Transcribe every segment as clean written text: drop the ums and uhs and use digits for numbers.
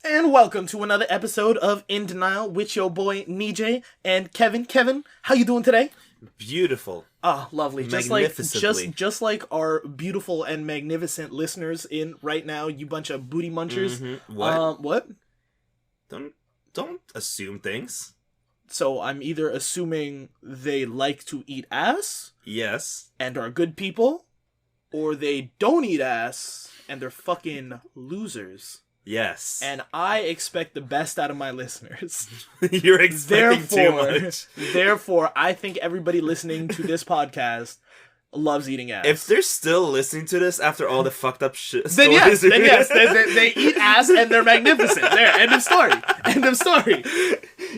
And welcome to another episode of In Denial with your boy Nejay and Kevin. Kevin, how you doing today? Beautiful. Ah, lovely. Magnificently. Just like our beautiful and magnificent listeners in right now, you bunch of booty munchers. Mm-hmm. What? What? Don't assume things. So I'm either assuming they like to eat ass Yes. and are good people, or they don't eat ass and they're fucking losers. Yes. And I expect the best out of my listeners. You're expecting too much. Therefore, I think everybody listening to this podcast loves eating ass. If they're still listening to this after all the fucked up shit then stories... yes, they eat ass and they're magnificent. There, end of story. End of story.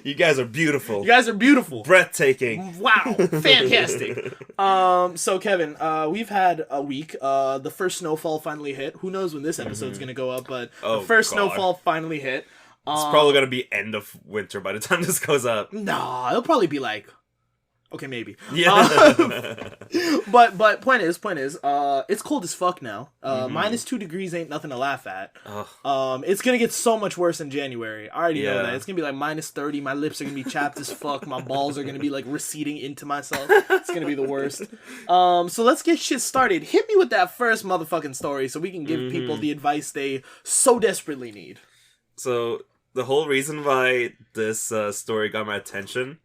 You guys are beautiful. You guys are beautiful. Breathtaking. Wow. Fantastic. So Kevin, we've had a week. The first snowfall finally hit. Who knows when this episode's gonna go up, but the first snowfall finally hit. It's probably gonna be end of winter by the time this goes up. Nah, it'll probably be like... Okay, maybe. Yeah. But point is, it's cold as fuck now. Minus 2 degrees ain't nothing to laugh at. It's gonna get so much worse in January. I already know that. It's gonna be like minus 30. My lips are gonna be chapped as fuck. My balls are gonna be like receding into myself. It's gonna be the worst. So let's get shit started. Hit me with that first motherfucking story so we can give people the advice they so desperately need. So the whole reason why this story got my attention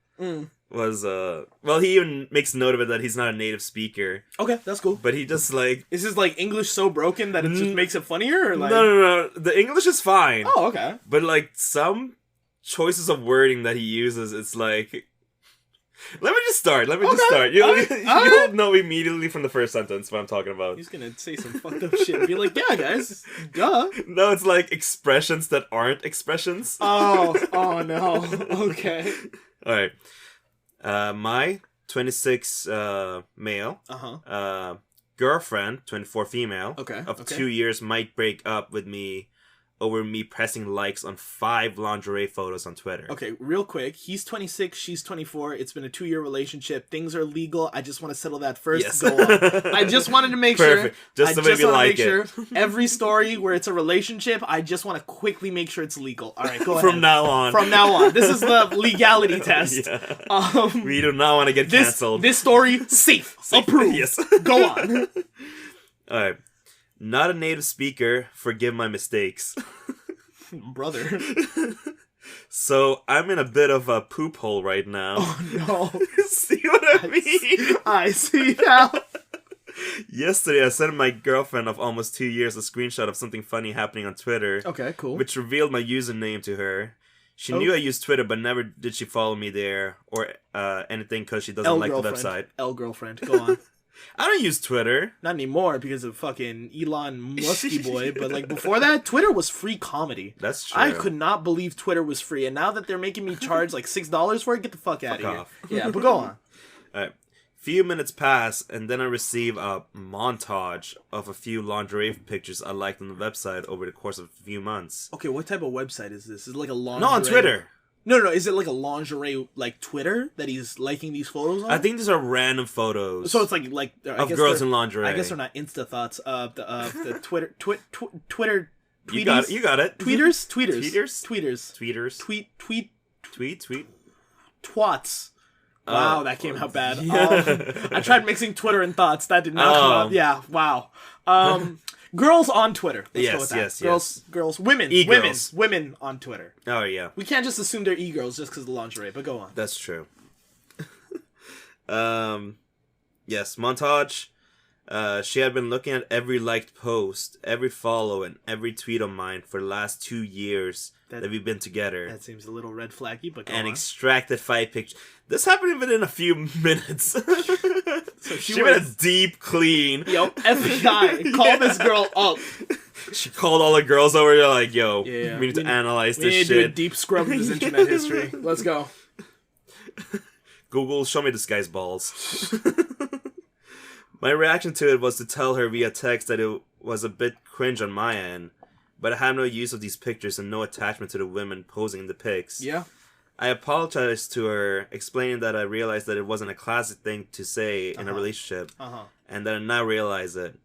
was well, he even makes note of it that he's not a native speaker. Okay, that's cool. But he just like... Is his like English so broken that it just makes it funnier? Or like... No. The English is fine. Oh, okay. But like some choices of wording that he uses, it's like... Let me just start. You'll know immediately from the first sentence what I'm talking about. He's gonna say some fucked up shit and be like, yeah, guys, duh. No, it's like expressions that aren't expressions. Oh no. Okay. Alright. My 26 male girlfriend, 24 female, of 2 years might break up with me over me pressing likes on 5 lingerie photos on Twitter. Okay, real quick. He's 26, she's 24. It's been a 2-year relationship. Things are legal. I just want to settle that first. Yes. Go on. I just wanted to make Perfect. Just to make you like it. Every story where it's a relationship, I just want to quickly make sure it's legal. All right, go ahead. From now on. This is the legality test. Yeah. We do not want to get canceled. This story, safe. Approved. Yes. Go on. All right. Not a native speaker, forgive my mistakes. Brother. So, I'm in a bit of a poop hole right now. Oh, no. See what I mean? I see now. Yesterday, I sent my girlfriend of almost 2 years a screenshot of something funny happening on Twitter. Okay, cool. Which revealed my username to her. She knew I used Twitter, but never did she follow me there or anything because she doesn't like the website. Girlfriend, go on. I don't use Twitter. Not anymore because of fucking Elon Musky boy, but like before that, Twitter was free comedy. That's true. I could not believe Twitter was free, and now that they're making me charge like $6 for it, get the fuck out of here. Yeah, but go on. Alright. Few minutes pass, and then I receive a montage of a few lingerie pictures I liked on the website over the course of a few months. Okay, what type of website is this? Is it like a lingerie? No, on Twitter. No. Is it like a lingerie, like Twitter, that he's liking these photos on? I think these are random photos. So it's like of girls in lingerie. I guess they're not Insta thoughts. The Twitter Twitter. You got it. Tweeters. Tweet. Twats. Wow, that came out bad. Yeah. I tried mixing Twitter and thoughts. That did not come out. Yeah, wow. Girls on Twitter. Let's go with that. Girls, women on Twitter. Oh, yeah. We can't just assume they're e-girls just because of the lingerie, but go on. That's true. Yes, montage. She had been looking at every liked post, every follow, and every tweet of mine for the last 2 years that we've been together. That seems a little red flaggy, but go and on. Extracted 5 pictures. This happened within a few minutes. So she went a deep clean. Yo, FBI, call this girl up. She called all the girls over. You're like, yo, we need to analyze this shit. We need to do a deep scrub of his internet history. Let's go. Google, show me this guy's balls. My reaction to it was to tell her via text that it was a bit cringe on my end, but I had no use of these pictures and no attachment to the women posing in the pics. Yeah. I apologized to her, explaining that I realized that it wasn't a classic thing to say in a relationship, and that I now realize it.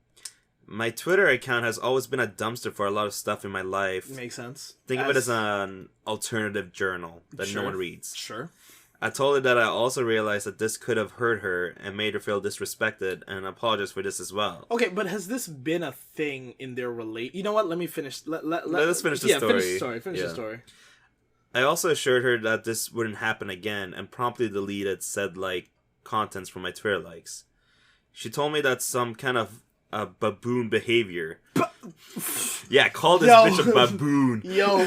My Twitter account has always been a dumpster for a lot of stuff in my life. Makes sense. Think of it as an alternative journal that no one reads. Sure. I told her that I also realized that this could have hurt her and made her feel disrespected, and apologize for this as well. Okay, but has this been a thing in their You know what? Let me finish. Let's finish the story. Finish the story. I also assured her that this wouldn't happen again and promptly deleted said contents from my Twitter likes. She told me that's some kind of baboon behavior. Yeah, call this bitch a baboon. Yo.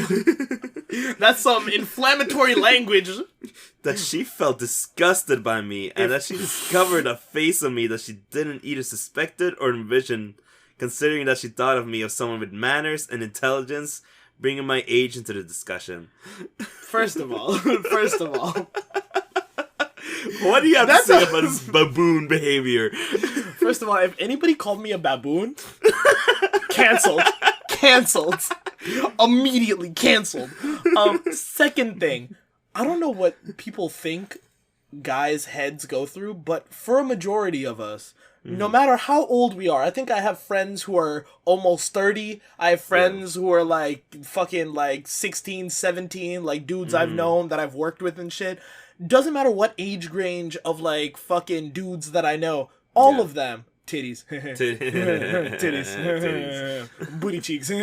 That's some inflammatory language. That she felt disgusted by me and that she discovered a face of me that she didn't either suspected or envision, considering that she thought of me as someone with manners and intelligence, bringing my age into the discussion. First of all. What do you have to say about this baboon behavior? First of all, if anybody called me a baboon, canceled. Immediately canceled. Second thing, I don't know what people think guys' heads go through, but for a majority of us, no matter how old we are, I think I have friends who are almost 30. I have friends who are fucking 16, 17, dudes I've known that I've worked with and shit. Doesn't matter what age range of fucking dudes that I know, all of them. Titties. Titties. Booty cheeks. Bunda.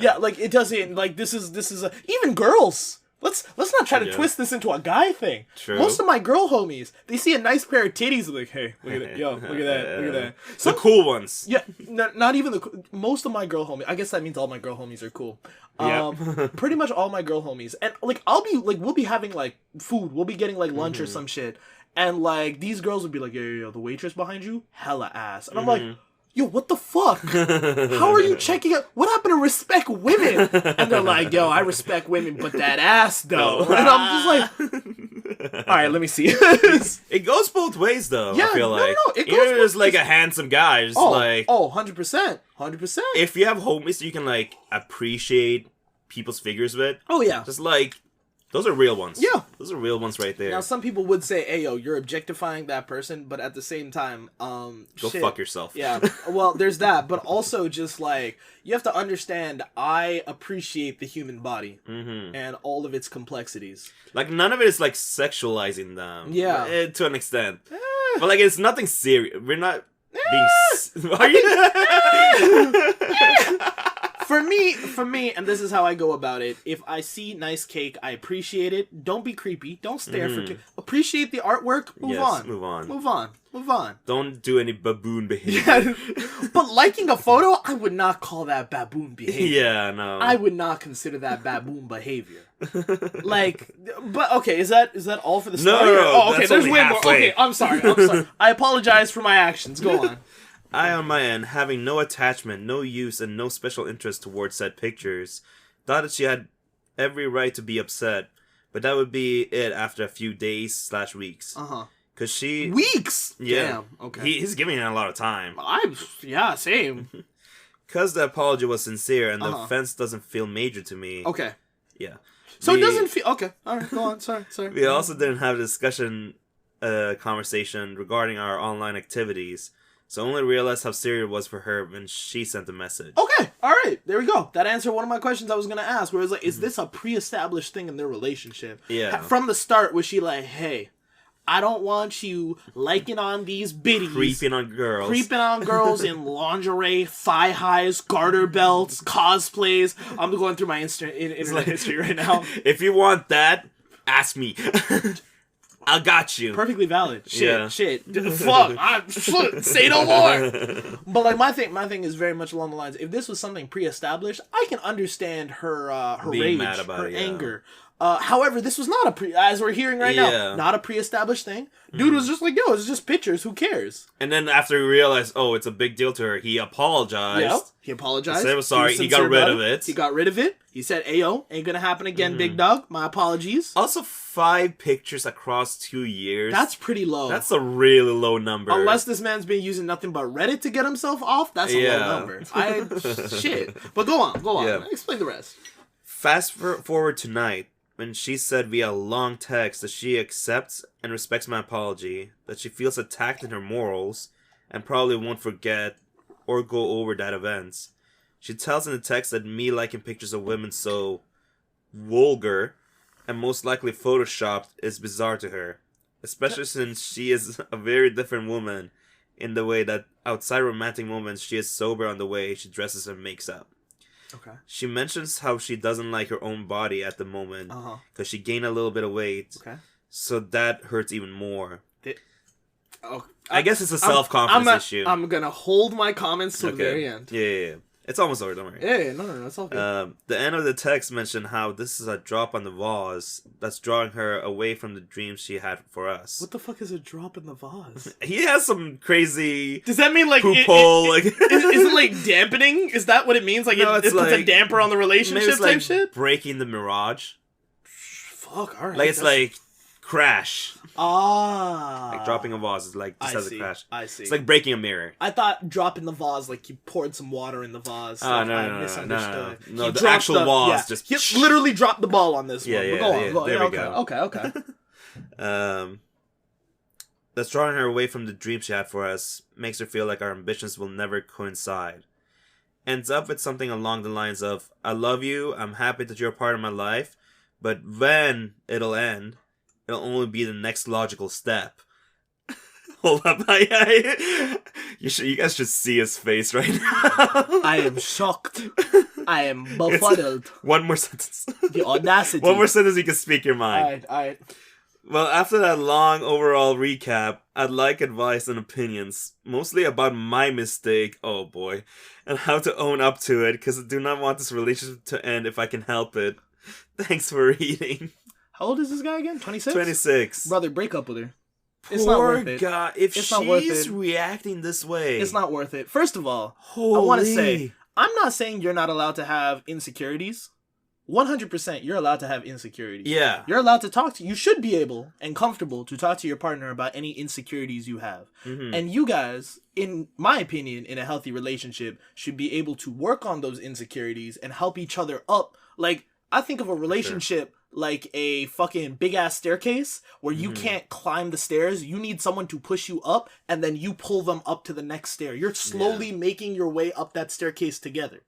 Yeah, it doesn't, this is even girls. Let's not try to twist this into a guy thing. True. Most of my girl homies, they see a nice pair of titties, they're like, hey, look at it. Yo, look at that. The cool ones. Yeah, not even most of my girl homies. I guess that means all my girl homies are cool. Pretty much all my girl homies. And, we'll be having, food. We'll be getting, lunch or some shit. And, these girls would be like, yo, the waitress behind you, hella ass. And I'm like, yo, what the fuck? How are you checking out? What happened to respect women? And they're like, yo, I respect women, but that ass, though. And I'm just like, all right, let me see. It goes both ways, though, I feel like. No, it goes You're just, a handsome guy. Just, 100%. 100%. If you have homies you can, appreciate people's figures with. Oh, yeah. Just, those are real ones. Yeah. Those are real ones right there. Now, some people would say, hey, yo, you're objectifying that person, but at the same time, Go fuck yourself. Yeah. Well, there's that, but also just, you have to understand, I appreciate the human body and all of its complexities. None of it is, sexualizing them. Yeah. To an extent. But, it's nothing serious. We're not being... Are you... For me, and this is how I go about it, if I see nice cake, I appreciate it. Don't be creepy. Don't stare for cake. Appreciate the artwork. Move on. Don't do any baboon behavior. Yeah. But liking a photo, I would not call that baboon behavior. Yeah, no. I would not consider that baboon behavior. But okay, is that all for the story? No. Oh, okay, there's way more. Okay, I'm sorry. I apologize for my actions. Go on. I, on my end, having no attachment, no use, and no special interest towards said pictures, thought that she had every right to be upset, but that would be it after a few days/weeks. Cause she... Weeks? Yeah. Damn, okay. He's giving her a lot of time. Yeah, same. Cause the apology was sincere and the offense doesn't feel major to me. Okay. Yeah. So it doesn't feel... Okay, alright, go on, sorry. We also didn't have a conversation regarding our online activities. So I only realized how serious it was for her when she sent the message. Okay, alright, there we go. That answered one of my questions I was going to ask, where it was is this a pre-established thing in their relationship? Yeah. From the start, was she like, hey, I don't want you liking on these biddies. Creeping on girls in lingerie, thigh highs, garter belts, cosplays. I'm going through my internet history right now. If you want that, ask me. I got you. Perfectly valid. Shit. Fuck. Say no more. But my thing is very much along the lines. If this was something pre-established, I can understand her rage, mad about her it, anger. However, this was not as we're hearing right now, not a pre-established thing. Dude was just like, yo, it's just pictures. Who cares? And then after he realized, it's a big deal to her, he apologized. Yep, he apologized. He said, "I'm sorry." He got rid of it. He got rid of it. He said, "Ayo, ain't gonna happen again, big dog. My apologies." Also, 5 pictures across 2 years. That's pretty low. That's a really low number. Unless this man's been using nothing but Reddit to get himself off, that's a low number. Shit. But go on. Yeah. Explain the rest. Fast forward tonight. When she said via long text that she accepts and respects my apology, that she feels attacked in her morals, and probably won't forget or go over that event. She tells in the text that me liking pictures of women so vulgar and most likely photoshopped is bizarre to her, especially since she is a very different woman in the way that outside romantic moments she is sober on the way she dresses and makes up. Okay. She mentions how she doesn't like her own body at the moment because she gained a little bit of weight. Okay. So that hurts even more. Oh, I guess it's a self-confidence issue. I'm gonna hold my comments to the very end. Yeah. It's almost over, don't worry. Yeah, no, it's all good. The end of the text mentioned how this is a drop on the vase that's drawing her away from the dreams she had for us. What the fuck is a drop in the vase? He has some crazy... Does that mean like... poop hole, like... is it like dampening? Is that what it means? Like no, it puts a damper on the relationship maybe it's like type shit? breaking the mirage. Fuck, alright. Like it's like crash. Ah. Like dropping a vase is like just has a crash. I see. It's like breaking a mirror. I thought dropping the vase like you poured some water in the vase. So Oh, no. The actual vase just... He literally dropped the ball on this one. Yeah, Go on. There we go. Okay. That's drawing her away from the dreams she had for us, makes her feel like our ambitions will never coincide. Ends up with something along the lines of, I love you, I'm happy that you're a part of my life, but when it'll end, it'll only be the next logical step. Hold up, you guys should see his face right now. I am shocked. I am befuddled. One more sentence. The audacity. One more sentence, you can speak your mind. Alright. Well, after that long overall recap, I'd like advice and opinions, mostly about my mistake, oh boy, and how to own up to it, because I do not want this relationship to end if I can help it. Thanks for reading. How old is this guy again? 26? 26. Brother, break up with her. It's Poor not worth it. God. If it's not worth she's it. reacting this way... It's not worth it. First of all, Holy. I want to say, I'm not saying you're not allowed to have insecurities. 100% you're allowed to have insecurities. Yeah. You're allowed to talk to... You should be able and comfortable to talk to your partner about any insecurities you have. Mm-hmm. And you guys, in my opinion, in a healthy relationship, should be able to work on those insecurities and help each other up. Like, I think of a relationship... like a fucking big ass staircase where you can't climb the stairs. You need someone to push you up and then you pull them up to the next stair. You're slowly making your way up that staircase together.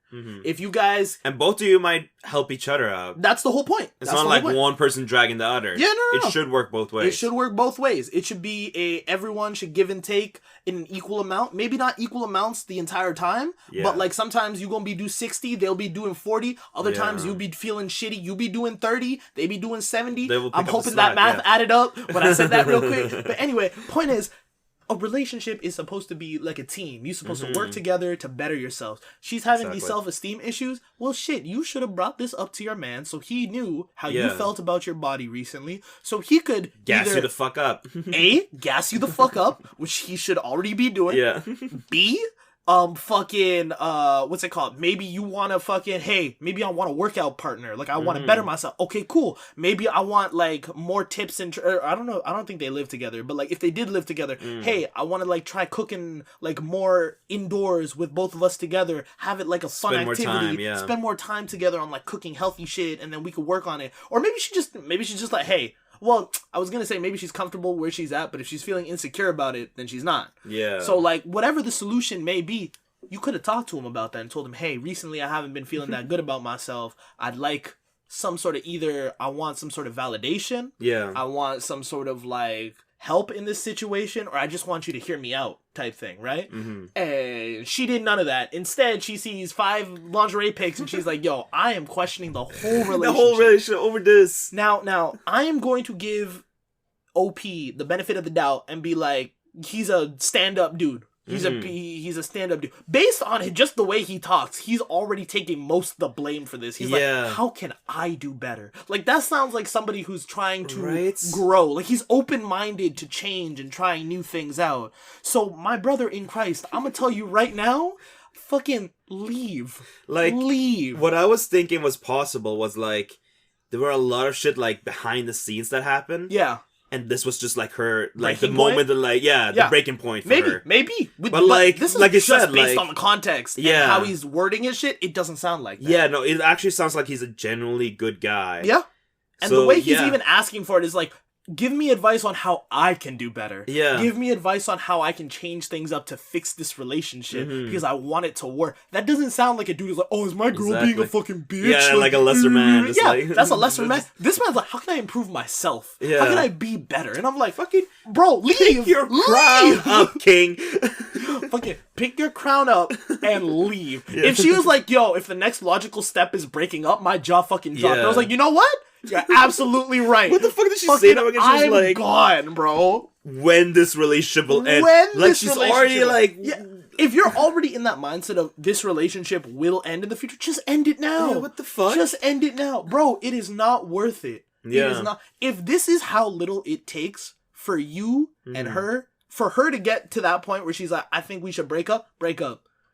If you guys... And both of you might help each other out. That's the whole point. It's not like one person dragging the other. Yeah, no. It should work both ways. It should work both ways. It should be everyone should give and take in an equal amount. Maybe not equal amounts the entire time, but like sometimes you gonna be do 60, they'll be doing 40. Other times you'll be feeling shitty, you be doing 30, they be doing 70. I'm hoping that math added up when I said that real quick. But anyway, point is, a relationship is supposed to be like a team. You're supposed to work together to better yourselves. She's having these self-esteem issues. Well, shit, you should have brought this up to your man so he knew how you felt about your body recently. So he could gas you the fuck up. A, gas you the fuck up, which he should already be doing. Yeah. B, what's it called? Maybe you want to fucking, hey, maybe I want a workout partner. Like, I want to better myself. Okay, cool. Maybe I want, like, more tips and, I don't know. I don't think they live together. But, like, if they did live together, hey, I want to, like, try cooking, like, more indoors with both of us together. Have it, like, a fun activity. Spend more time together on, like, cooking healthy shit. And then we could work on it. Or maybe she's just like, hey, well, I was going to say maybe she's comfortable where she's at, but if she's feeling insecure about it, then she's not. Yeah. So, like, whatever the solution may be, you could have talked to him about that and told him, hey, recently I haven't been feeling that good about myself. I'd like some sort of I want some sort of validation. Yeah. I want some sort of, like, help in this situation, or I just want you to hear me out type thing, right? And she did none of that. Instead, she sees 5 lingerie pics and she's like, yo, I am questioning the whole relationship. The whole relationship over this. Now, I am going to give OP the benefit of the doubt and be like, he's a stand-up dude. He's a stand-up dude. Based on just the way he talks, he's already taking most of the blame for this. He's like, how can I do better? Like, that sounds like somebody who's trying to grow. Like, he's open-minded to change and trying new things out. So, my brother in Christ, I'm gonna tell you right now, fucking leave. Like, leave. What I was thinking was possible was, like, there were a lot of shit, like, behind the scenes that happened. Yeah. And this was just like her, like breaking the moment that, like, the breaking point for her. Maybe. But like, this is like you just said, based like, on the context and how he's wording his shit, it doesn't sound like that. Yeah, no, it actually sounds like he's a genuinely good guy. Yeah. And so, the way he's even asking for it is like, give me advice on how I can do better. Yeah. Give me advice on how I can change things up to fix this relationship because I want it to work. That doesn't sound like a dude who's like, oh, is my girl being a fucking bitch? Yeah, like a lesser man. Yeah, like, that's a lesser man. This man's like, how can I improve myself? Yeah. How can I be better? And I'm like, fucking, bro, leave. Pick your crown up, king. Fucking pick your crown up and leave. Yeah. If she was like, yo, if the next logical step is breaking up, my jaw fucking dropped. I was like, you know what? You're absolutely right. What the fuck did she say that again? I'm like, gone, bro. When this relationship will end. Like, she's already like... Yeah. If you're already in that mindset of this relationship will end in the future, just end it now. Yeah, what the fuck? Just end it now. Bro, it is not worth it. Yeah. It is not. If this is how little it takes for you and her, for her to get to that point where she's like, I think we should break up.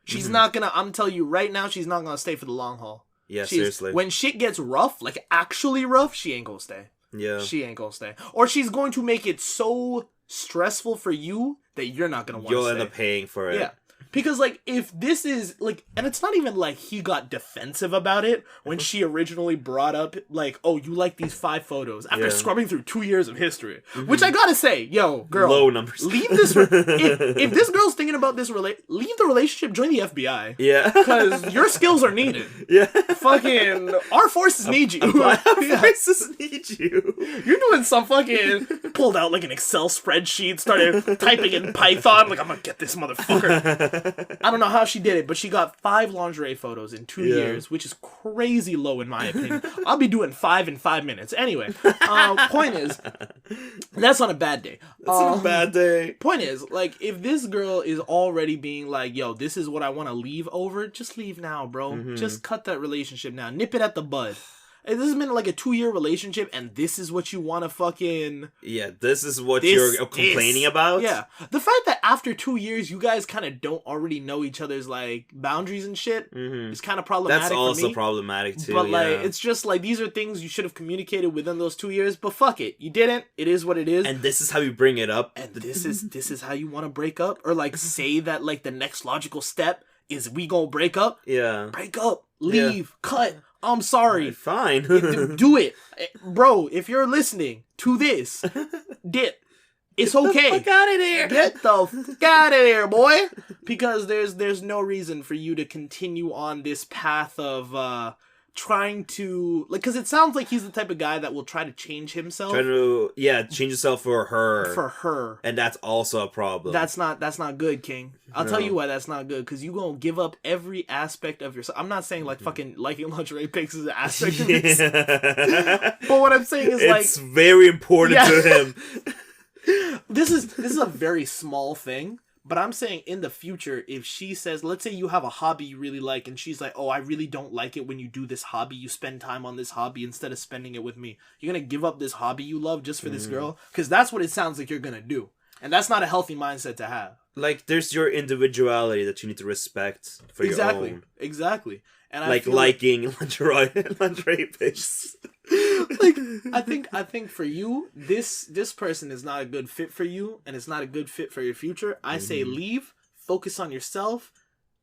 She's not gonna, I'm telling you right now, she's not gonna stay for the long haul. Yeah, seriously. When shit gets rough, like actually rough, she ain't gonna stay. Yeah. She ain't gonna stay. Or she's going to make it so stressful for you that you're not gonna want to stay. You'll end up paying for it. Yeah. Because, like, if this is, like, and it's not even like he got defensive about it when she originally brought up, like, oh, you like these 5 photos after scrubbing through 2 years of history. Which I gotta say, yo, girl. Low numbers. Leave this, if this girl's thinking about this, leave the relationship, join the FBI. Yeah. Because your skills are needed. Yeah. Fucking, our forces need you. Our forces need you. You're doing some fucking, pulled out, like, an Excel spreadsheet, started typing in Python, like, I'm gonna get this motherfucker. I don't know how she did it, but she got 5 lingerie photos in 2 years, which is crazy low in my opinion. I'll be doing 5 in 5 minutes. Anyway, point is, that's on a bad day. That's on a bad day. Point is, like, if this girl is already being like, yo, this is what I want to leave over, just leave now, bro. Just cut that relationship now. Nip it at the bud. This has been like a 2-year relationship, and this is what you want to fucking... Yeah, this is what you're complaining about? Yeah. The fact that after 2 years, you guys kind of don't already know each other's, like, boundaries and shit is kind of problematic. That's also for me. problematic, too. But, like, it's just, like, these are things you should have communicated within those 2 years, but fuck it. You didn't. It is what it is. And this is how you bring it up. And this is how you want to break up? Or, like, say that, like, the next logical step is we gonna break up? Yeah. Break up. Leave. Cut. I'm sorry. Right, fine. Do it. Bro, if you're listening to this, dip. It's okay. Get the fuck out of there. Get the fuck out of there, boy. Because there's no reason for you to continue on this path of trying to, like, because it sounds like he's the type of guy that will try to change himself. Change himself for her. For her. And that's also a problem. That's not good, King. I'll tell you why that's not good. Because you gonna give up every aspect of yourself. I'm not saying, like, fucking liking lingerie pics is an aspect of this. But what I'm saying is, like... It's very important to him. This is a very small thing. But I'm saying in the future, if she says, let's say you have a hobby you really like, and she's like, oh, I really don't like it when you do this hobby. You spend time on this hobby instead of spending it with me. You're going to give up this hobby you love just for this girl? Because that's what it sounds like you're going to do. And that's not a healthy mindset to have. Like, there's your individuality that you need to respect for your own. Exactly. And like liking lingerie pics. Like, I think for you, this person is not a good fit for you, and it's not a good fit for your future. I say leave, focus on yourself,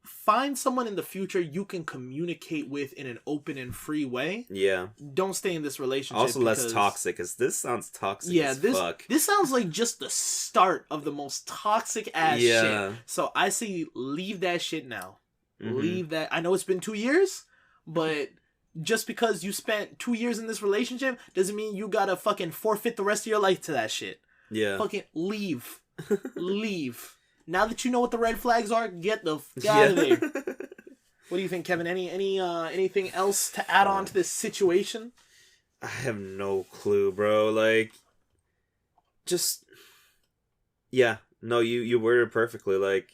find someone in the future you can communicate with in an open and free way. Yeah. Don't stay in this relationship. Also less toxic, because this sounds toxic as fuck. This sounds like just the start of the most toxic ass shit. So I say leave that shit now. Leave that. I know it's been 2 years, but just because you spent 2 years in this relationship doesn't mean you gotta fucking forfeit the rest of your life to that shit. Yeah. Fucking leave. Leave. Now that you know what the red flags are, get the fuck out of there. What do you think, Kevin? Anything else to add on to this situation? I have no clue, bro. Like, just... Yeah. No, you worded it perfectly. Like,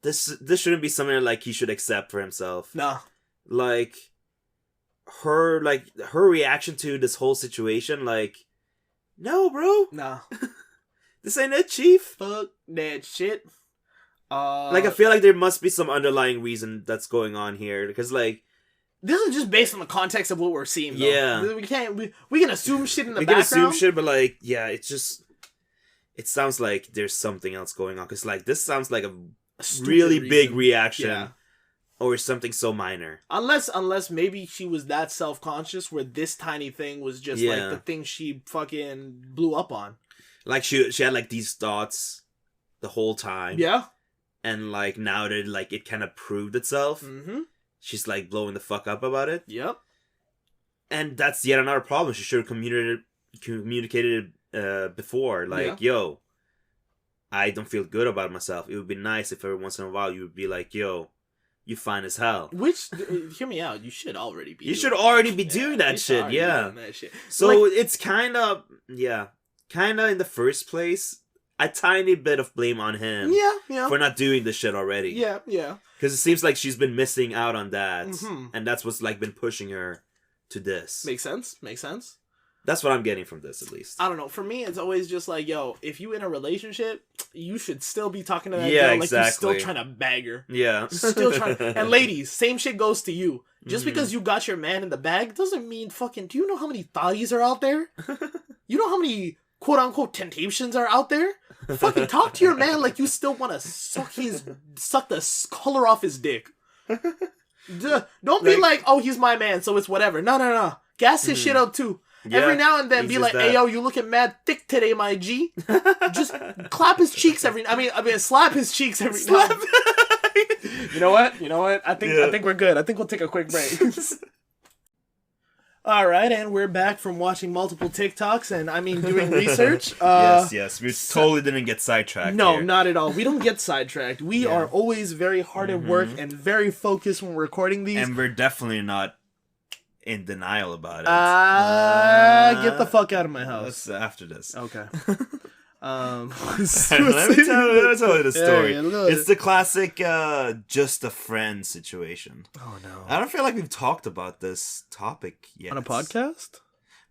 this shouldn't be something like he should accept for himself. No. Like her reaction to this whole situation, like, no, bro. No. This ain't it, chief. Fuck that shit. Like, I feel like there must be some underlying reason that's going on here, because, like, this is just based on the context of what we're seeing, though. Yeah. We can assume shit in the background. We can assume shit, but, like, yeah, it sounds like there's something else going on, because, like, this sounds like a really big reaction Or something so minor. Unless maybe she was that self-conscious where this tiny thing was just like the thing she fucking blew up on. Like she had like these thoughts the whole time. Yeah. And like now that like it kind of proved itself, she's like blowing the fuck up about it. Yep. And that's yet another problem. She should have communicated it before. Like, yo, I don't feel good about myself. It would be nice if every once in a while you would be like, yo, you fine as hell. Which, hear me out, you should already be. You should already be doing that shit, yeah. That shit. So it's kind of in the first place, a tiny bit of blame on him. Yeah. For not doing the shit already. Yeah. Because it seems like she's been missing out on that. And that's what's like been pushing her to this. Makes sense. That's what I'm getting from this, at least. I don't know. For me, it's always just like, yo, if you in a relationship, you should still be talking to that girl like you're still trying to bag her. Yeah. Still trying. And ladies, same shit goes to you. Just because you got your man in the bag doesn't mean fucking... Do you know how many thotties are out there? You know how many quote-unquote temptations are out there? Fucking talk to your man like you still want to suck the color off his dick. Don't be like, oh, he's my man, so it's whatever. No. Gas his shit up too. Yeah, every now and then be like, hey, yo, you looking mad thick today, my G. Just clap his cheeks I mean, slap his cheeks every now. You know what? I think we're good. I think we'll take a quick break. All right, and we're back from watching multiple TikToks and doing research. Yes, we totally didn't get sidetracked. No, here. Not at all. We don't get sidetracked. We are always very hard at work and very focused when we're recording these. And we're definitely not in denial about it. Get the fuck out of my house. After this. Okay. Let me tell you the story. It's the classic just a friend situation. Oh no. I don't feel like we've talked about this topic yet. On a podcast?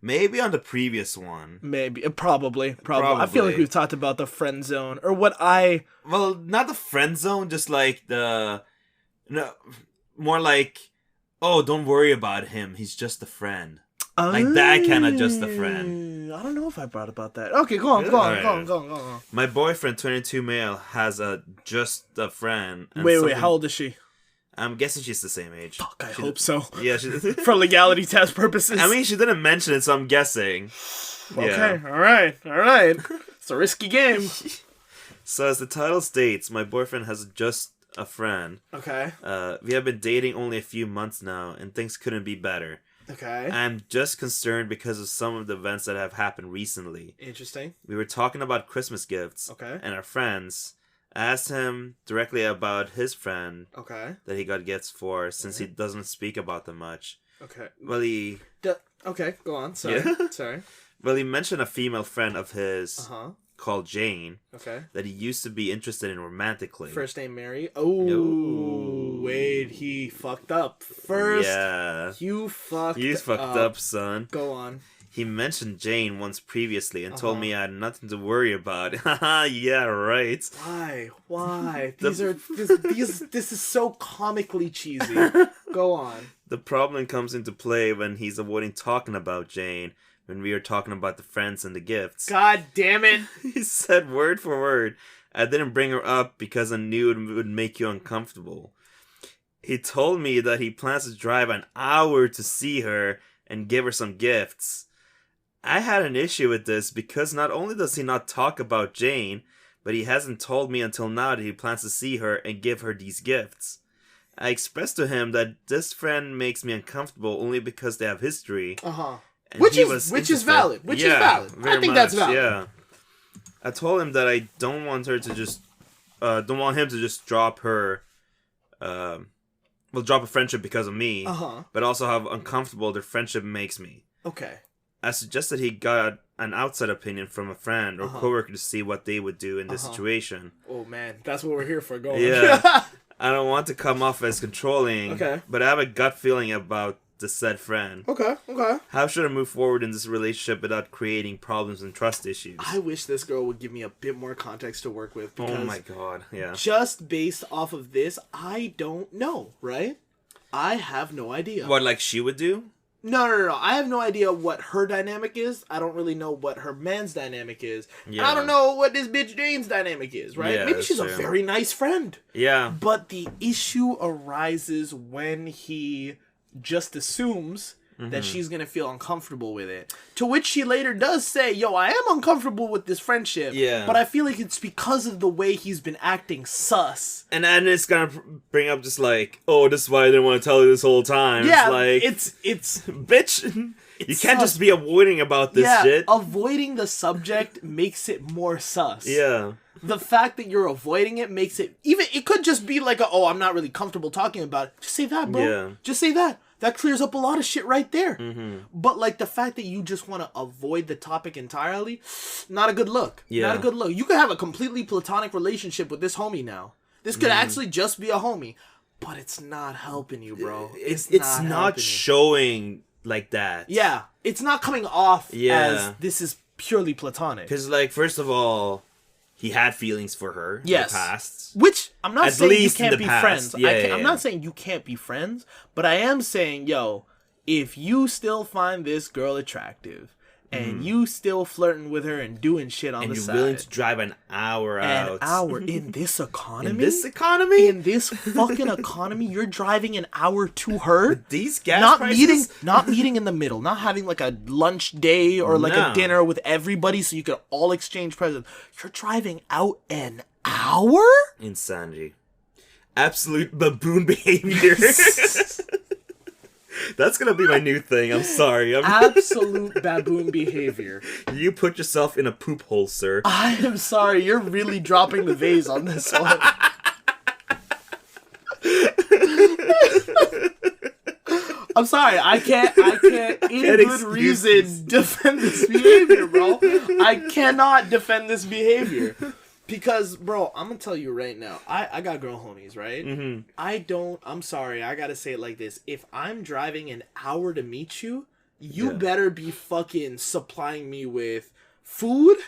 Maybe on the previous one. Maybe. Probably. I feel like we've talked about the friend zone. Or well, not the friend zone, just like more like, oh, don't worry about him. He's just a friend. Like that kind of just a friend. I don't know if I brought about that. Okay, go on. My boyfriend, 22 male, has just a friend. Wait, how old is she? I'm guessing she's the same age. Fuck, I hope so. Yeah. For legality test purposes. I mean, she didn't mention it, so I'm guessing. Okay, alright. It's a risky game. So as the title states, my boyfriend has just a friend. Okay. We have been dating only a few months now, and things couldn't be better. Okay. I'm just concerned because of some of the events that have happened recently. Interesting. We were talking about Christmas gifts. Okay. And our friends. I asked him directly about his friend. Okay. That he got gifts for, since he doesn't speak about them much. Okay. Well, okay, go on. Sorry. Yeah. Sorry. Well, he mentioned a female friend of his. Called Jane. Okay. That he used to be interested in romantically. First name Mary. Oh, wait, he fucked up. First, you fucked up, son. Go on. He mentioned Jane once previously and told me I had nothing to worry about. Haha, yeah, right. Why? This is so comically cheesy. Go on. The problem comes into play when he's avoiding talking about Jane. When we were talking about the friends and the gifts. God damn it. He said word for word, I didn't bring her up because I knew it would make you uncomfortable. He told me that he plans to drive an hour to see her and give her some gifts. I had an issue with this because not only does he not talk about Jane, but he hasn't told me until now that he plans to see her and give her these gifts. I expressed to him that this friend makes me uncomfortable only because they have history. Which is valid. I think that's valid. Yeah. I told him that I don't want her to just don't want him to just drop her drop a friendship because of me. But also how uncomfortable their friendship makes me. Okay. I suggested he got an outside opinion from a friend or coworker to see what they would do in this situation. Oh man, that's what we're here for. Go on. Yeah. I don't want to come off as controlling. Okay. But I have a gut feeling about the said friend. Okay. How should I move forward in this relationship without creating problems and trust issues? I wish this girl would give me a bit more context to work with. Oh my god, yeah. Just based off of this, I don't know, right? I have no idea. What, like she would do? No. I have no idea what her dynamic is. I don't really know what her man's dynamic is. Yeah. And I don't know what this bitch Jane's dynamic is, right? Yeah, Maybe she's true. a very nice friend. Yeah. But the issue arises when he just assumes that she's going to feel uncomfortable with it. To which she later does say, yo, I am uncomfortable with this friendship. Yeah. But I feel like it's because of the way he's been acting sus. And then it's gonna bring up just like, oh, this is why I didn't want to tell you this whole time. Yeah, it's it's bitch. You can't just be avoiding about this shit. Avoiding the subject makes it more sus. Yeah. The fact that you're avoiding it makes it it could just be like I'm not really comfortable talking about it. Just say that, bro. Yeah. Just say that. That clears up a lot of shit right there. But like the fact that you just want to avoid the topic entirely, not a good look. Yeah. Not a good look. You could have a completely platonic relationship with this homie now. This could actually just be a homie. But it's not helping you, bro. It's not showing like that. Yeah. It's not coming off as this is purely platonic. Because, like, first of all, he had feelings for her in the past. Which, I'm not saying you can't be friends. Yeah, I'm not saying you can't be friends, but I am saying, yo, if you still find this girl attractive, and you still flirting with her and doing shit on the side. And you're willing to drive an hour out. An hour in this economy? In this economy? In this fucking economy, you're driving an hour to her? With these gas prices? Not meeting in the middle. Not having like a lunch day or like a dinner with everybody so you could all exchange presents. You're driving out an hour? Insanity. Absolute baboon behavior. That's gonna be my new thing. I'm sorry. Absolute baboon behavior. You put yourself in a poop hole, sir. I am sorry. You're really dropping the vase on this one. I'm sorry. I can't in good reason defend this behavior, bro. I cannot defend this behavior. Because, bro, I'm gonna tell you right now, I got girl homies, right? I'm sorry, I gotta say it like this. If I'm driving an hour to meet you, you better be fucking supplying me with food,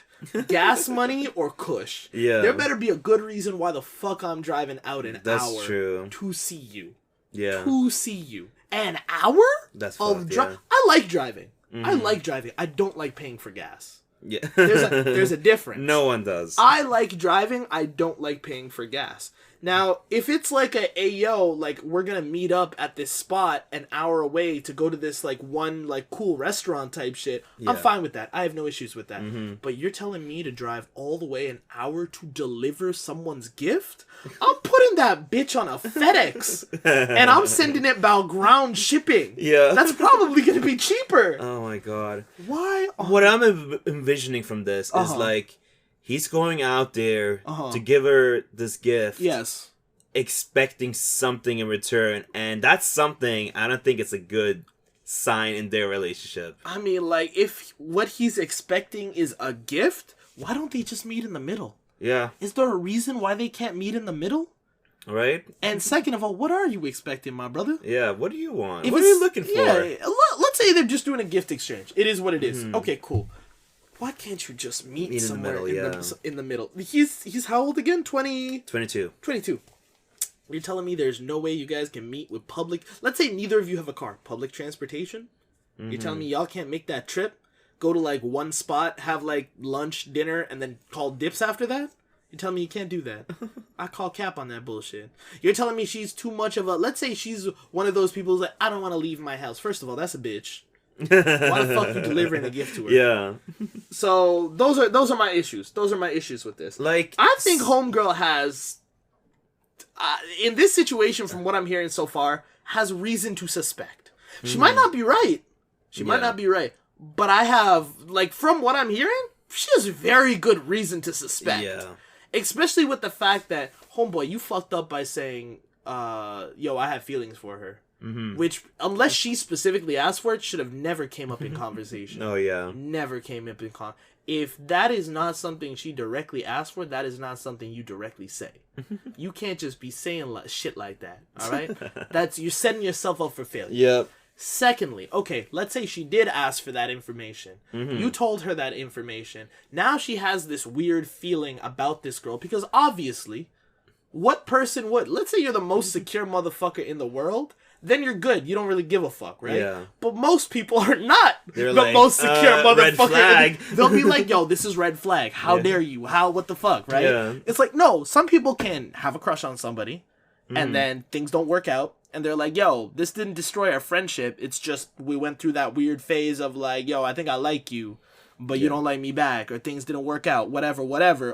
gas money, or kush. Yeah. There better be a good reason why the fuck I'm driving out an hour. That's true. To see you. Yeah. To see you. An hour? That's of yeah. I like driving. I like driving. I don't like paying for gas. Yeah. There's a difference. No one does. I like driving. I don't like paying for gas. Now, if it's like like we're gonna meet up at this spot an hour away to go to this like one like cool restaurant type shit, I'm fine with that. I have no issues with that. But you're telling me to drive all the way an hour to deliver someone's gift? I'm putting that bitch on a FedEx and I'm sending it by ground shipping. Yeah. That's probably gonna be cheaper. Oh my god. Why? What I'm envisioning from this is like, he's going out there to give her this gift. Yes. Expecting something in return. And that's something I don't think it's a good sign in their relationship. I mean, like, if what he's expecting is a gift, why don't they just meet in the middle? Yeah. Is there a reason why they can't meet in the middle? Right? And second of all, what are you expecting, my brother? Yeah, what do you want? What are you looking for? Yeah, let's say they're just doing a gift exchange. It is what it is. Okay, cool. Why can't you just meet somewhere in the middle? He's how old again? 22. 22. You're telling me there's no way you guys can meet with public... Let's say neither of you have a car. Public transportation? You're telling me y'all can't make that trip? Go to like one spot, have like lunch, dinner, and then call dips after that? You're telling me you can't do that? I call cap on that bullshit. You're telling me she's too much of a... Let's say she's one of those people that I don't want to leave my house. First of all, that's a bitch. Why the fuck are you delivering a gift to her? Yeah. So those are my issues. Those are my issues with this. Like, I think Homegirl has, in this situation, from what I'm hearing so far, has reason to suspect. She might not be right. She might not be right. But I have, like, from what I'm hearing, she has very good reason to suspect. Yeah. Especially with the fact that, homeboy, you fucked up by saying, yo, I have feelings for her. Which, unless she specifically asked for it, should have never came up in conversation. Oh, yeah. Never came up in If that is not something she directly asked for, that is not something you directly say. You can't just be saying shit like that, alright? You're setting yourself up for failure. Yep. Secondly, okay, let's say she did ask for that information. You told her that information. Now she has this weird feeling about this girl, because obviously, what person would? Let's say you're the most secure motherfucker in the world. then you're good. You don't really give a fuck, right? Yeah. But most people are not They're the like, most secure motherfucker. red flag. They'll be like, yo, this is red flag. How dare you? What the fuck, right? Yeah. It's like, no, some people can have a crush on somebody and then things don't work out. And they're like, yo, this didn't destroy our friendship. It's just we went through that weird phase of like, yo, I think I like you, but you don't like me back, or things didn't work out, whatever.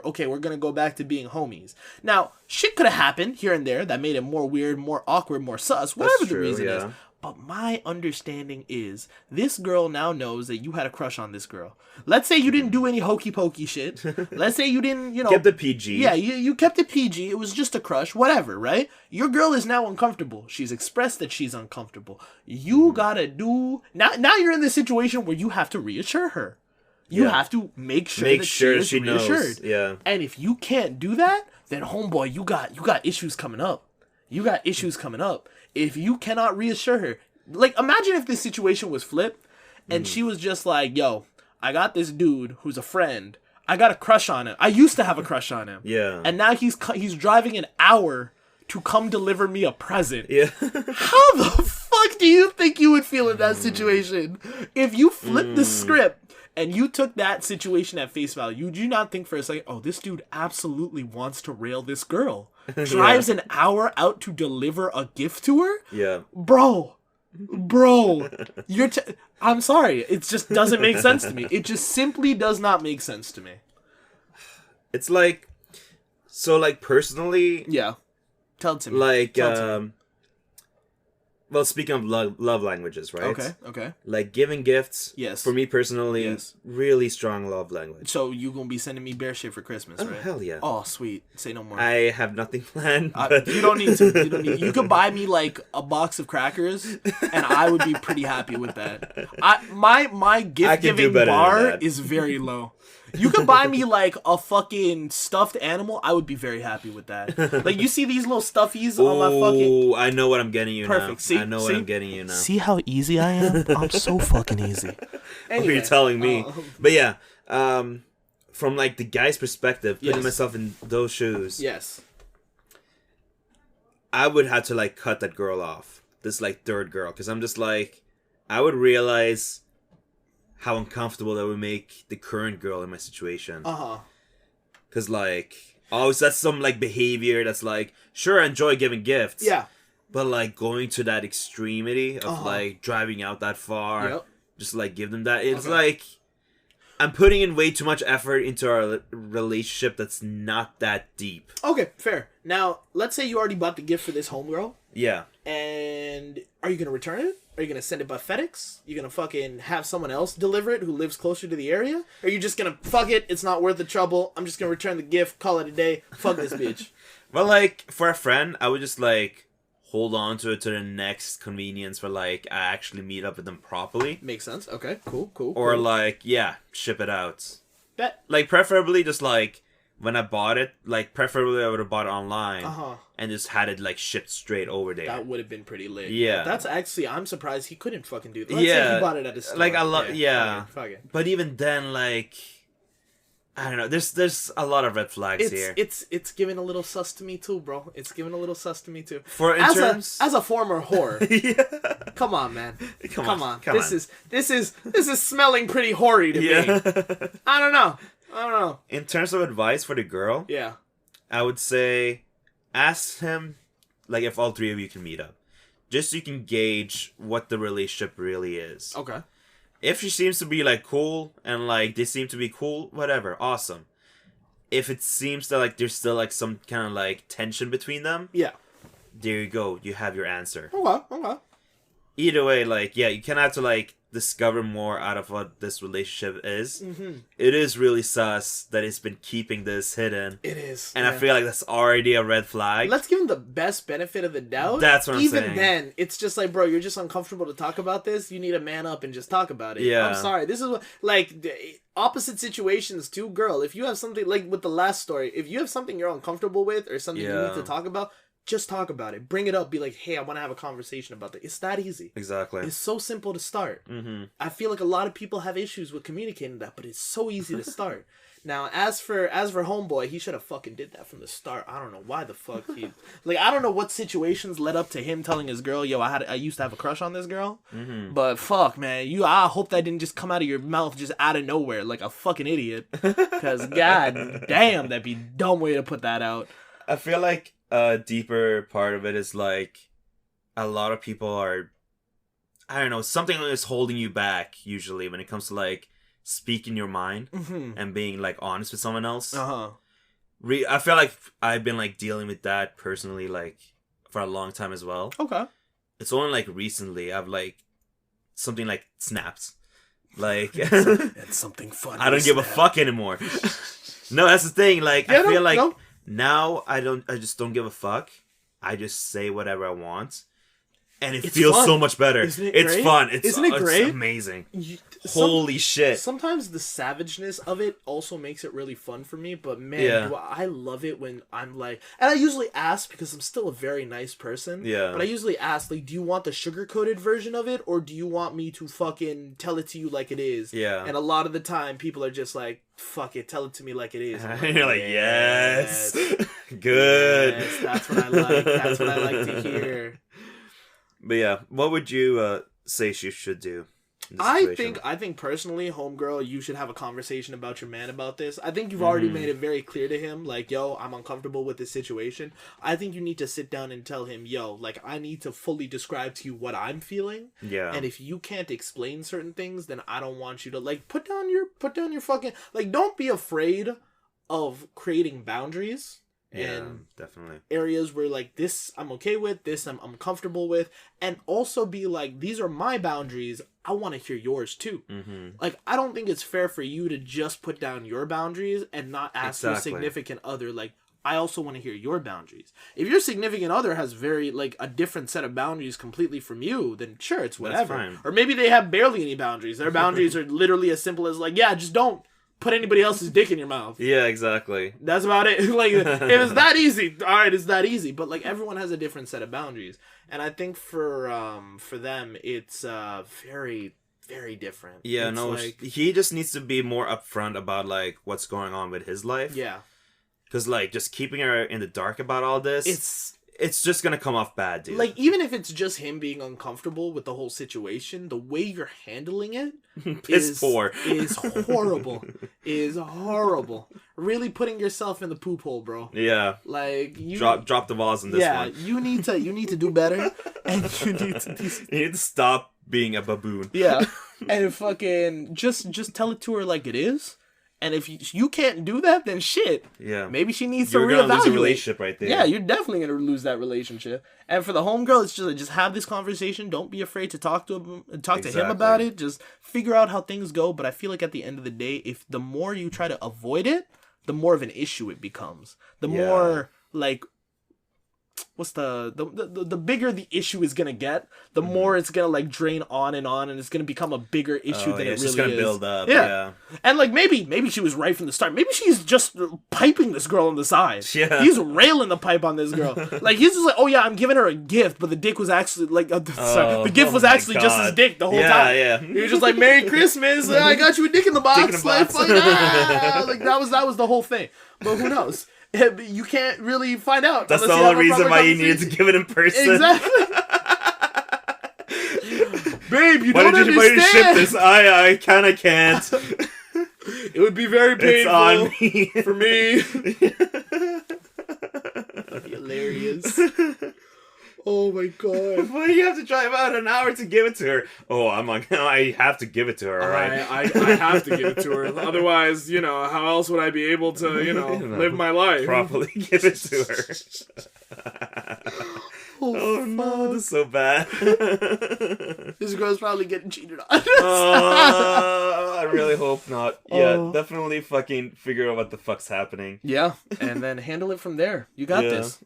Okay, we're going to go back to being homies. Now, shit could have happened here and there that made it more weird, more awkward, more sus, whatever the reason is. But my understanding is this girl now knows that you had a crush on this girl. Let's say you didn't do any hokey pokey shit. Let's say you didn't, kept the PG. Yeah, you kept it PG. It was just a crush, whatever, right? Your girl is now uncomfortable. She's expressed that she's uncomfortable. You gotta do... Now you're in this situation where you have to reassure her. You have to make sure that she is reassured. Yeah. And if you can't do that, then homeboy, you got issues coming up. If you cannot reassure her, like, imagine if this situation was flipped and she was just like, yo, I got this dude who's a friend. I got a crush on him. I used to have a crush on him. Yeah. And now he's driving an hour to come deliver me a present. Yeah. How the fuck do you think you would feel in that situation? If you flipped the script and you took that situation at face value, you do not think for a second, oh, this dude absolutely wants to rail this girl. Drives an hour out to deliver a gift to her? Yeah. Bro, I'm sorry. It just doesn't make sense to me. It just simply does not make sense to me. It's like, so like personally... Yeah. Tell it to me. Like, well, speaking of love languages, right? Okay. Like giving gifts. Yes. For me personally, really strong love language. So you gonna be sending me bear shit for Christmas, right? Hell yeah. Oh, sweet. Say no more. I have nothing planned. You don't need to. You could buy me like a box of crackers, and I would be pretty happy with that. My gift giving bar is very low. You could buy me like a fucking stuffed animal. I would be very happy with that. Like, you see these little stuffies on my fucking... I know what I'm getting you now. Perfect. See? I know what I'm getting you now. See how easy I am? I'm so fucking easy. Anyway, what you're telling me. But yeah, from like the guy's perspective, putting myself in those shoes. Yes. I would have to like cut that girl off. This like third girl. Because I'm just like... I would realize... how uncomfortable that would make the current girl in my situation. Because, like, that's some, like, behavior that's, like, sure, I enjoy giving gifts. Yeah. But, like, going to that extremity of, like, driving out that far, just, like, give them that. It's, like, I'm putting in way too much effort into our relationship that's not that deep. Okay, fair. Now, let's say you already bought the gift for this homegirl. Yeah. And are you going to return it? Are you going to send it by FedEx? You going to fucking have someone else deliver it who lives closer to the area? Or are you just going to, fuck it, it's not worth the trouble, I'm just going to return the gift, call it a day, fuck this bitch? Well, like, for a friend, I would just, like, hold on to it to the next convenience where, like, I actually meet up with them properly. Makes sense. Okay, cool. Or, like, ship it out. Bet. Like, preferably just, like, when I bought it, like, preferably I would have bought it online. And just had it, like, shipped straight over there. That would have been pretty lit. Yeah. That's actually, I'm surprised he couldn't fucking do that. Let's say he bought it at a store. Like, I love, Fuck it. But even then, like, I don't know, there's a lot of red flags here. It's giving a little sus to me too, bro. It's giving a little sus to me too. As a former whore. Come on, man. Come on. This is smelling pretty hoary to me. I don't know. In terms of advice for the girl, I would say ask him, like, if all three of you can meet up. Just so you can gauge what the relationship really is. Okay. If she seems to be, like, cool, and, like, they seem to be cool, whatever, awesome. If it seems that, like, there's still, like, some kind of, like, tension between them, there you go. You have your answer. Okay. Either way, like, you kind of have to, like, discover more out of what this relationship is. It is really sus that it's been keeping this hidden. It is. And I feel like that's already a red flag. Let's give him the best benefit of the doubt. That's what I'm saying. Even then, it's just like, bro, you're just uncomfortable to talk about this. You need to man up and just talk about it. Yeah. I'm sorry. This is what, like, opposite situations too, girl. If you have something, like with the last story, if you have something you're uncomfortable with or something you need to talk about, just talk about it. Bring it up. Be like, hey, I want to have a conversation about that. It's that easy. Exactly. It's so simple to start. I feel like a lot of people have issues with communicating that, but it's so easy to start. Now, as for Homeboy, he should have fucking did that from the start. I don't know why the fuck he... Like, I don't know what situations led up to him telling his girl, yo, I used to have a crush on this girl. But fuck, man. I hope that didn't just come out of your mouth just out of nowhere like a fucking idiot. Because, god damn, that'd be a dumb way to put that out. I feel like a deeper part of it is, like, a lot of people are... I don't know, something is holding you back, usually, when it comes to, like... speaking your mind and being like honest with someone else. I feel like I've been like dealing with that personally like for a long time as well. Okay. It's only like recently I've like something like snapped. Like it's something funny. I don't give a fuck anymore. No, that's the thing. Like I feel like now I just don't give a fuck. I just say whatever I want. And it feels fun. So much better. It's great? Fun. Isn't it great? It's amazing. Holy shit. Sometimes the savageness of it also makes it really fun for me. But man, do I love it when I'm like... And I usually ask because I'm still a very nice person. Yeah. But I usually ask, like, do you want the sugar-coated version of it? Or do you want me to fucking tell it to you like it is? Yeah. And a lot of the time, people are just like, fuck it, tell it to me like it is. Like, you're like, yes. Good. Yes, that's what I like. That's what I like to hear. But yeah, what would you say she should do? I think personally, homegirl, you should have a conversation about your man about this. I think you've already made it very clear to him, like, yo, I'm uncomfortable with this situation. I think you need to sit down and tell him, yo, like, I need to fully describe to you what I'm feeling. Yeah. And if you can't explain certain things, then I don't want you to, like, put down your fucking, like, don't be afraid of creating boundaries. And definitely areas where like this I'm okay with, this I'm comfortable with, and also be like, these are my boundaries, I want to hear yours too. Like, I don't think it's fair for you to just put down your boundaries and not ask your significant other, like, I also want to hear your boundaries. If your significant other has very like a different set of boundaries completely from you, then sure, it's whatever. Or maybe they have barely any boundaries. Their boundaries are literally as simple as like, yeah, just don't put anybody else's dick in your mouth. Yeah, exactly. That's about it. Like, if it's that easy, all right, it's that easy. But like, everyone has a different set of boundaries, and I think for them, it's very, very different. Yeah, it's like, he just needs to be more upfront about like what's going on with his life. Yeah, because like just keeping her in the dark about all this, it's just gonna come off bad, dude. Like, even if it's just him being uncomfortable with the whole situation, the way you're handling it is horrible. Is horrible. Really putting yourself in the poop hole, bro. Yeah. Like, you drop the balls in this one. Yeah, you need to do better, and you need to stop being a baboon. Yeah, and fucking just tell it to her like it is. And if you can't do that, then shit. Yeah. Maybe she needs to reevaluate. You're gonna lose a relationship right there. Yeah, you're definitely gonna lose that relationship. And for the homegirl, it's just have this conversation. Don't be afraid to talk to him about it. Just figure out how things go. But I feel like at the end of the day, if the more you try to avoid it, the more of an issue it becomes. The more like, what's the bigger the issue is gonna get, the more it's gonna like drain on, and it's gonna become a bigger issue than it really is. It's just gonna build up. Yeah. And like maybe she was right from the start. Maybe she's just piping this girl on the side. Yeah. He's railing the pipe on this girl. Like, he's just like, oh yeah, I'm giving her a gift, but the dick was actually like, the gift was actually just his dick the whole time. Yeah. He was just like, Merry Christmas, I got you a dick in the box. Dick in the box. Like that was the whole thing. But who knows? You can't really find out. That's the only reason why you needed to give it in person. Exactly. Babe, you don't understand. Why did you ship this? I kind of can't. It would be very painful for me. That'd be hilarious. Oh my god. Why do you have to drive out an hour to give it to her? Oh, I'm like, no, I have to give it to her, alright? I have to give it to her. Otherwise, how else would I be able to, live my life? Properly give it to her. Oh no, this is so bad. This girl's probably getting cheated on. I really hope not. Yeah, definitely fucking figure out what the fuck's happening. Yeah, and then handle it from there. You got this.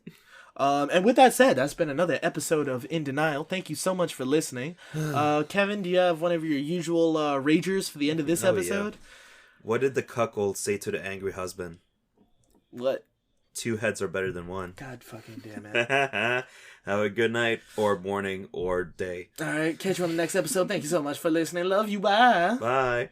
And with that said, that's been another episode of In Denial. Thank you so much for listening. Kevin, do you have one of your usual ragers for the end of this episode? Yeah. What did the cuckold say to the angry husband? What? 2 heads are better than 1. God fucking damn it. Have a good night, or morning, or day. All right, catch you on the next episode. Thank you so much for listening. Love you. Bye. Bye.